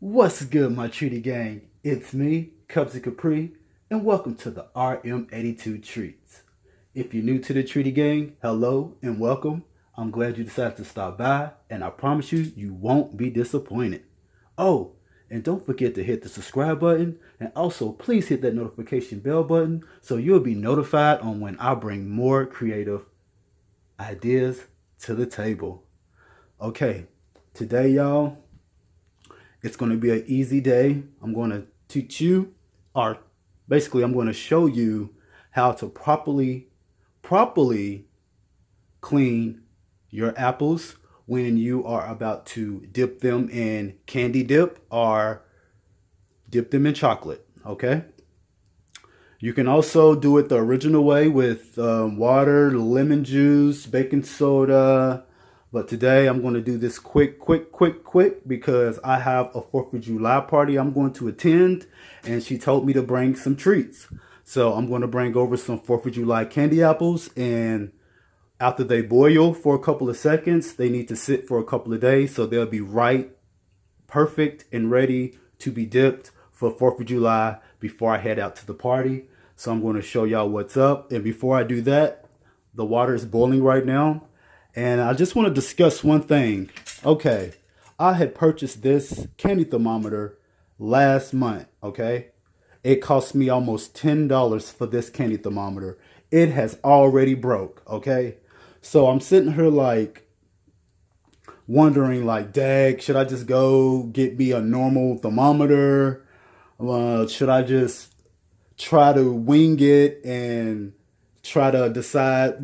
What's good, my treaty gang? It's me, Cubsy Capri, and welcome to the RM82 Treats. If you're new to the treaty gang, hello and welcome. I'm glad you decided to stop by, and I promise you, you won't be disappointed. Oh, and don't forget to hit the subscribe button, and also please hit that notification bell button so you'll be notified on when I bring more creative ideas to the table. Okay, today, y'all, it's going to be an easy day. I'm going to teach you, or basically I'm going to show you how to properly clean your apples when you are about to dip them in candy dip or dip them in chocolate. Okay. You can also do it the original way with water, lemon juice, baking soda. But today I'm going to do this quick because I have a 4th of July party I'm going to attend, and she told me to bring some treats. So I'm going to bring over some 4th of July candy apples, and after they boil for a couple of seconds, they need to sit for a couple of days so they'll be right, perfect, and ready to be dipped for 4th of July before I head out to the party. So I'm going to show y'all what's up. And before I do that, the water is boiling right now. And I just want to discuss one thing. Okay, I had purchased this candy thermometer last month, okay? It cost me almost $10 for this candy thermometer. It has already broke, okay? So I'm sitting here like wondering like, dag, should I just go get me a normal thermometer? Should I just try to wing it and try to decide,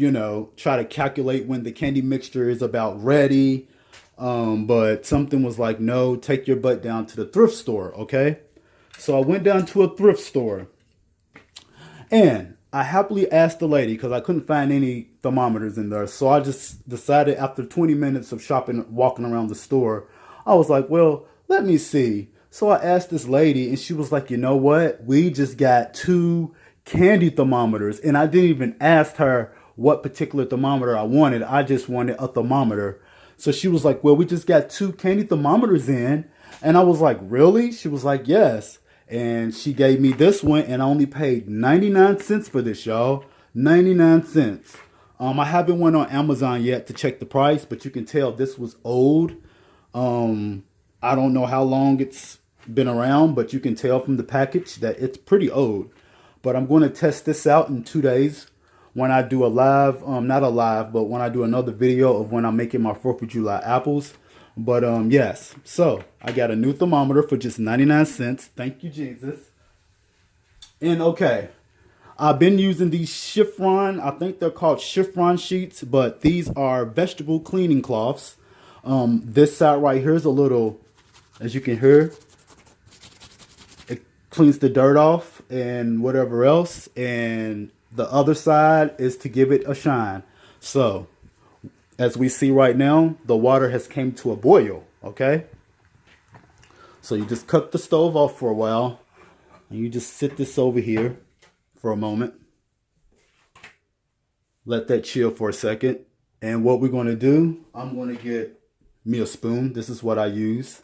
try to calculate when the candy mixture is about ready? But something was like, no, take your butt down to the thrift store, okay? So I went down to a thrift store, and I happily asked the lady because I couldn't find any thermometers in there. So I just decided after 20 minutes of shopping, walking around the store, I was like, well, let me see. So I asked this lady, and she was like, you know what? We just got 2 candy thermometers. And I didn't even ask her what particular thermometer I wanted. I just wanted a thermometer. So she was like, well, we just got 2 candy thermometers in. And I was like, really? She was like, yes. And she gave me this one, and I only paid 99 cents for this, y'all. 99 cents. I haven't went on Amazon yet to check the price, but you can tell this was old. I don't know how long it's been around, but you can tell from the package that it's pretty old. But I'm going to test this out in 2 days when I do a live, not a live, but when I do another video of when I'm making my 4th of July apples. But yes, so I got a new thermometer for just 99 cents. Thank you, Jesus. And okay, I've been using these chiffon, I think they're called chiffon sheets, but these are vegetable cleaning cloths. This side right here is a little, as you can hear, it cleans the dirt off and whatever else. And the other side is to give it a shine. So as we see right now, the water has came to a boil, okay? So you just cut the stove off for a while, and you just sit this over here for a moment. Let that chill for a second. And what we're going to do, I'm going to get me a spoon. This is what I use.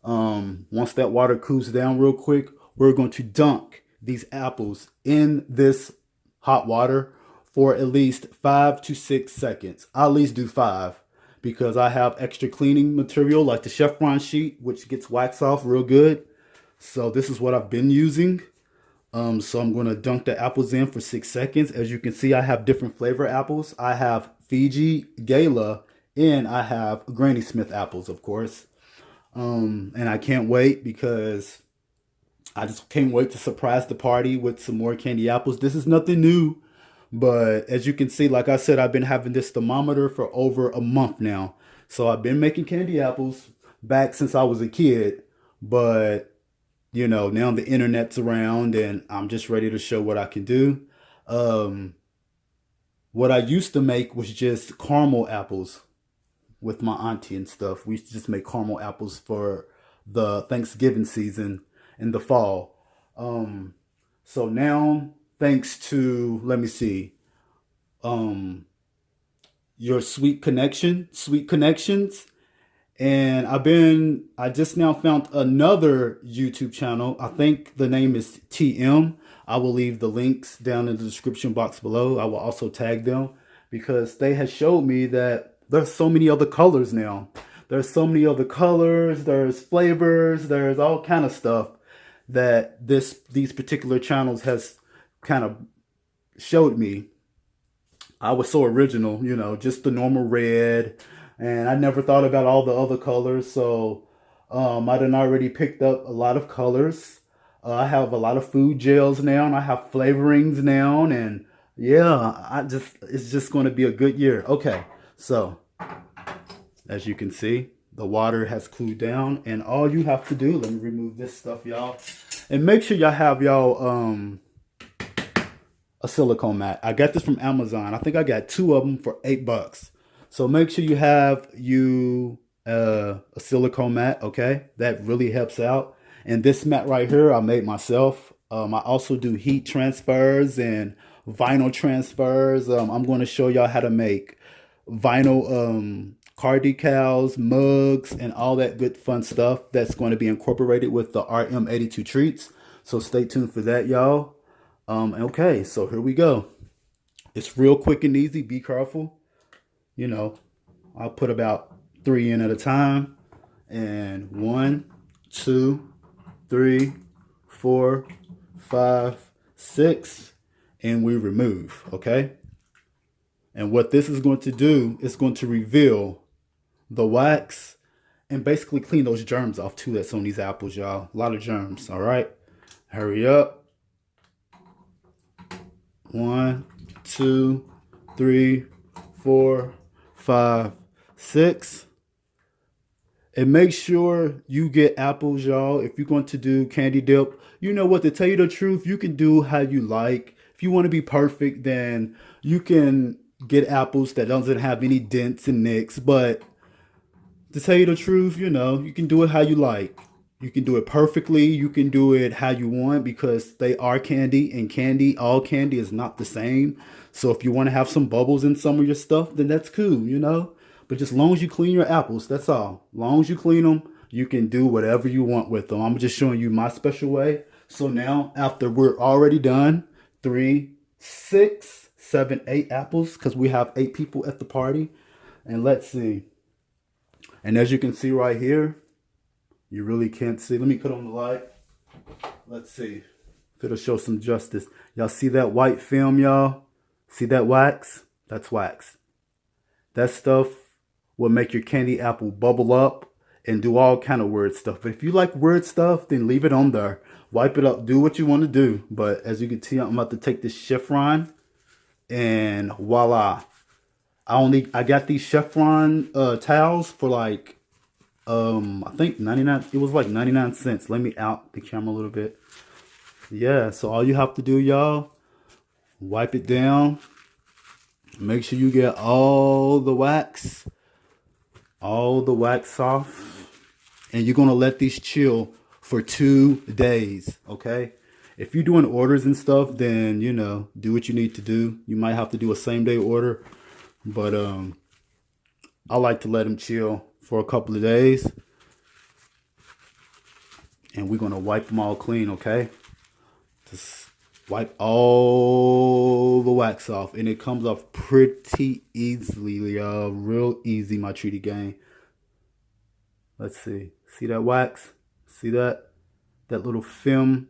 Once that water cools down real quick, we're going to dunk these apples in this hot water for at least 5 to 6 seconds. I'll at least do 5 because I have extra cleaning material like the chiffon sheet, which gets wax off real good. So this is what I've been using. So I'm going to dunk the apples in for 6 seconds. As you can see, I have different flavor apples. I have Fiji, Gala, and I have Granny Smith apples, of course. And I can't wait because I just can't wait to surprise the party with some more candy apples. This is nothing new. But as you can see, like I said, I've been having this thermometer for over a month now. So I've been making candy apples back since I was a kid. But, now the internet's around and I'm just ready to show what I can do. What I used to make was just caramel apples with my auntie and stuff. We used to just make caramel apples for the Thanksgiving season in the fall. So now, thanks to, let me see, your sweet connections, And I just now found another YouTube channel. I think the name is TM. I will leave the links down in the description box below. I will also tag them because they have showed me that there's so many other colors now. There's so many other colors, there's flavors, there's all kind of stuff that these particular channels has kind of showed me. I was so original, you know, just the normal red. And I never thought about all the other colors. So I done already picked up a lot of colors. I have a lot of food gels now, and I have flavorings now. And yeah, it's just going to be a good year. Okay, so as you can see, the water has cooled down. And all you have to do, let me remove this stuff, y'all. And make sure y'all have y'all a silicone mat. I got this from Amazon. I think I got 2 of them for $8. So make sure you have a silicone mat, okay? That really helps out. And this mat right here, I made myself. I also do heat transfers and vinyl transfers. I'm going to show y'all how to make vinyl car decals, mugs, and all that good fun stuff that's going to be incorporated with the RM82 treats. So stay tuned for that, y'all. Okay, so here we go. It's real quick and easy. Be careful. You know, I'll put about 3 in at a time. And 1, 2, 3, 4, 5, 6. And we remove, okay? And what this is going to do is going to reveal the wax and basically clean those germs off too that's on these apples, y'all. A lot of germs, all right? Hurry up. 1, 2, 3, 4, 5, 6. And make sure you get apples, y'all. If you're going to do candy dip, you know what, to tell you the truth, you can do how you like. If you want to be perfect, then you can get apples that doesn't have any dents and nicks. But to tell you the truth, you know, you can do it how you like. You can do it perfectly. You can do it how you want because they are candy, and candy, all candy is not the same. So if you want to have some bubbles in some of your stuff, then that's cool, you know. But just as long as you clean your apples, that's all. As long as you clean them, you can do whatever you want with them. I'm just showing you my special way. So now, after we're already done, 3, 6, 7, 8 apples, because we have 8 people at the party. And let's see. And as you can see right here, you really can't see. Let me put on the light. Let's see if it'll show some justice. Y'all see that white film, y'all? See that wax? That's wax. That stuff will make your candy apple bubble up and do all kind of weird stuff. But if you like weird stuff, then leave it on there. Wipe it up. Do what you want to do. But as you can see, I'm about to take this chiffon, and voila. I got these chiffon towels for like I think 99. It was like 99 cents. Let me out the camera a little bit. Yeah, so all you have to do, y'all, wipe it down. Make sure you get all the wax off. And you're going to let these chill for 2 days, okay? If you're doing orders and stuff, then, you know, do what you need to do. You might have to do a same-day order. But I like to let them chill for a couple of days. And we're going to wipe them all clean, okay? Just wipe all the wax off. And it comes off pretty easily, y'all. Real easy, my treaty gang. Let's see. See that wax? See that? That little film?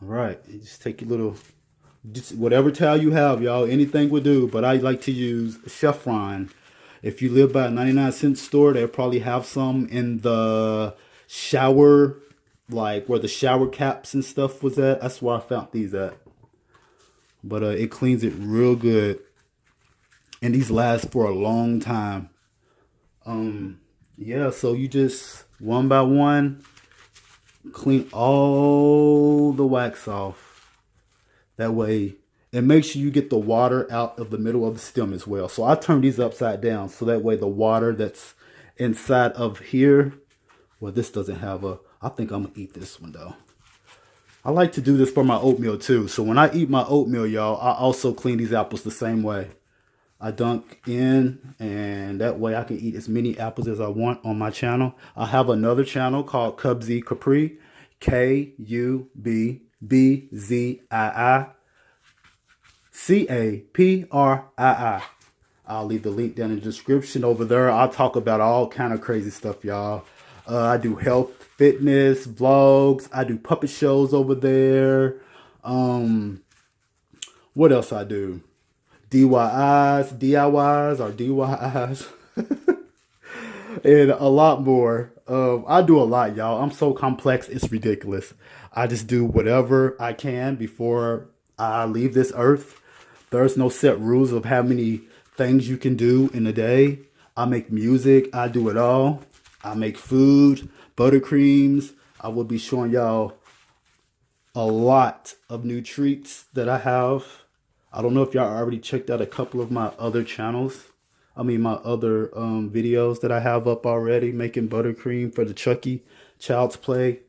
All right. You just take your little... just whatever towel you have, y'all. Anything will do. But I like to use chiffon. If you live by a 99-cent store, they'll probably have some in the shower, like where the shower caps and stuff was at. That's where I found these at. But it cleans it real good. And these last for a long time. Yeah, so you just, one by one, clean all the wax off. That way, and make sure you get the water out of the middle of the stem as well. So I turn these upside down so that way the water that's inside of here, well, this doesn't have a, I think I'm going to eat this one though. I like to do this for my oatmeal too. So when I eat my oatmeal, y'all, I also clean these apples the same way. I dunk in, and that way I can eat as many apples as I want on my channel. I have another channel called Cubzy Capri, KUBBZIICAPRII. I'll leave the link down in the description over there. I'll talk about all kind of crazy stuff, y'all. I do health, fitness, vlogs. I do puppet shows over there. What else I do? DIYs or DIYs. And a lot more. I do a lot, y'all. I'm so complex, it's ridiculous. I just do whatever I can before I leave this earth. There's no set rules of how many things you can do in a day. I make music. I do it all. I make food, buttercreams. I will be showing y'all a lot of new treats that I have. I don't know if y'all already checked out a couple of my other channels. My other videos that I have up already, making buttercream for the Chucky Child's Play.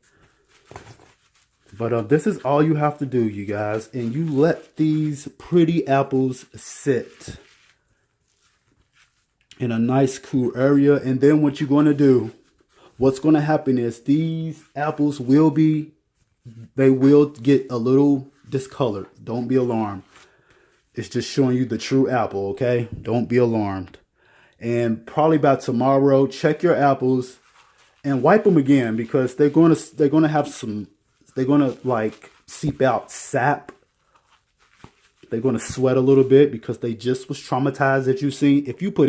But this is all you have to do, you guys. And you let these pretty apples sit in a nice cool area. And then what you're going to do, what's going to happen is these apples will get a little discolored. Don't be alarmed. It's just showing you the true apple, okay? Don't be alarmed. And probably by tomorrow, check your apples and wipe them again, because they're going to like seep out sap. They're going to sweat a little bit because they just was traumatized that you see. If you put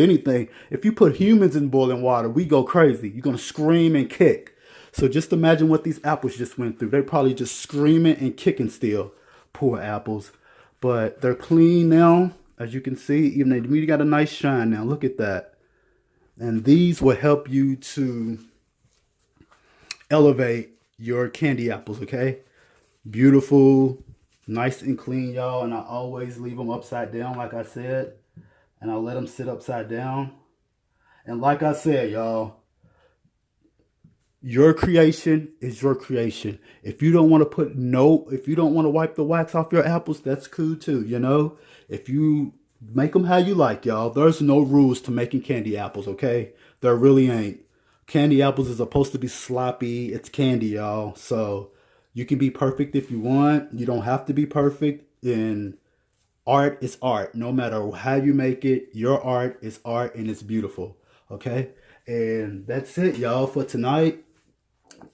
humans in boiling water, we go crazy. You're going to scream and kick. So just imagine what these apples just went through. They're probably just screaming and kicking still. Poor apples. But they're clean now, as you can see. Even they really got a nice shine now. Look at that. And these will help you to elevate your candy apples, okay? Beautiful, nice and clean, y'all. And I always leave them upside down, like I said. And I let them sit upside down. And like I said, y'all, your creation is your creation. If you don't want to wipe the wax off your apples, that's cool too, you know? If you make them how you like, y'all. There's no rules to making candy apples, okay? There really ain't. Candy apples is supposed to be sloppy. It's candy, y'all. So you can be perfect if you want. You don't have to be perfect. And art is art. No matter how you make it, your art is art and it's beautiful, okay? And that's it, y'all, for tonight.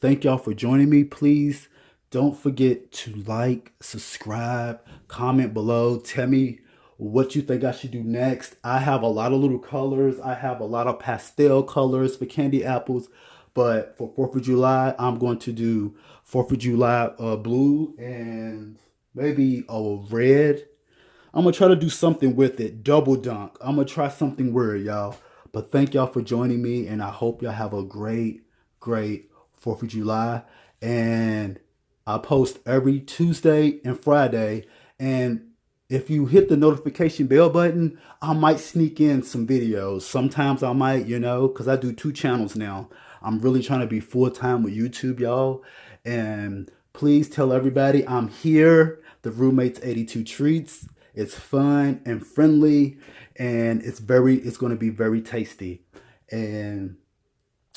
Thank y'all for joining me. Please don't forget to like, subscribe, comment below. Tell me what you think I should do next. I have a lot of little colors. I have a lot of pastel colors for candy apples. But for 4th of July, I'm going to do 4th of July blue and maybe a red. I'm going to try to do something with it. Double dunk. I'm going to try something weird, y'all. But thank y'all for joining me. And I hope y'all have a great 4th of July. And I post every Tuesday and Friday. And if you hit the notification bell button, I might sneak in some videos. Sometimes I might, because I do 2 channels now. I'm really trying to be full-time with YouTube, y'all. And please tell everybody I'm here. The Roommates 82 Treats. It's fun and friendly. And it's going to be very tasty. And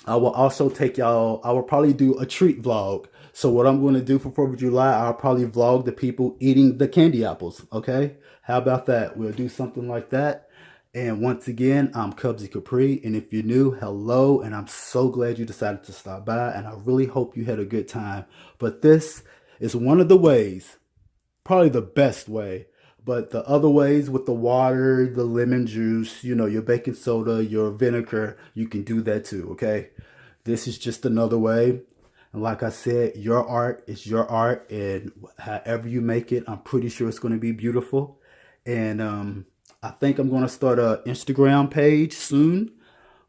I will also I will probably do a treat vlog. So what I'm going to do for 4th of July, I'll probably vlog the people eating the candy apples, okay? How about that? We'll do something like that. And once again, I'm Cubzy Capri. And if you're new, hello. And I'm so glad you decided to stop by. And I really hope you had a good time. But this is one of the ways, probably the best way. But the other ways with the water, the lemon juice, your baking soda, your vinegar, you can do that too, okay? This is just another way. And like I said, your art is your art. And however you make it, I'm pretty sure it's going to be beautiful. And I think I'm going to start an Instagram page soon.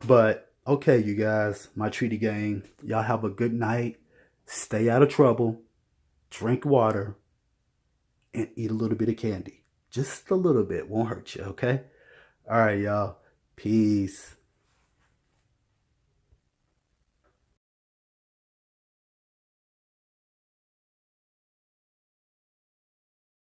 But okay, you guys, my treaty gang, y'all have a good night. Stay out of trouble. Drink water. And eat a little bit of candy. Just a little bit. Won't hurt you, okay? All right, y'all. Peace.